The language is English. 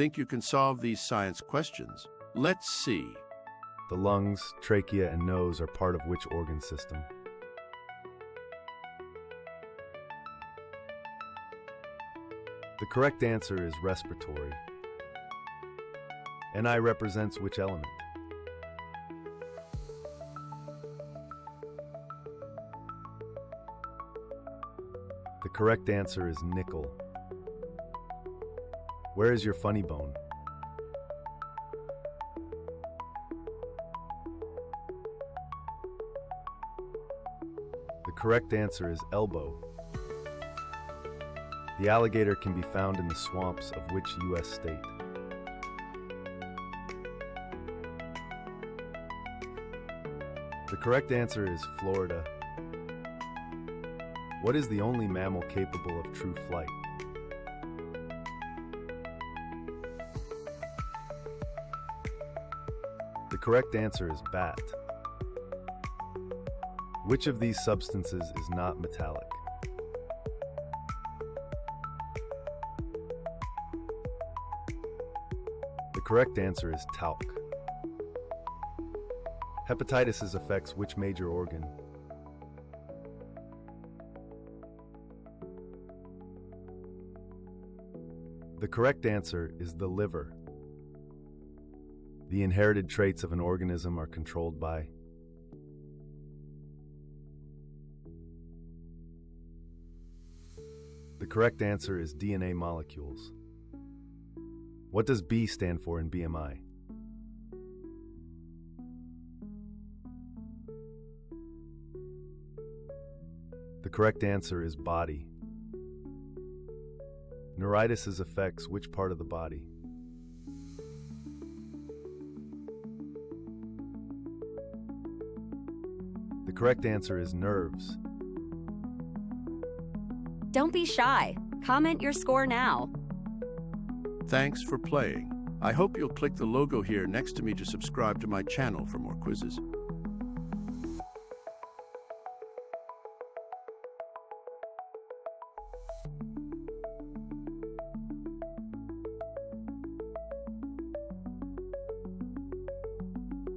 Think you can solve these science questions? Let's see. The lungs, trachea, and nose are part of which organ system? The correct answer is respiratory. Ni represents which element? The correct answer is nickel. Where is your funny bone? The correct answer is elbow. The alligator can be found in the swamps of which U.S. state? The correct answer is Florida. What is the only mammal capable of true flight? The correct answer is bat. Which of these substances is not metallic? The correct answer is talc. Hepatitis affects which major organ? The correct answer is the liver. The inherited traits of an organism are controlled by? The correct answer is DNA molecules. What does B stand for in BMI? The correct answer is body. Neuritis affects which part of the body? The correct answer is nerves. Don't be shy. Comment your score now. Thanks for playing. I hope you'll click the logo here next to me to subscribe to my channel for more quizzes.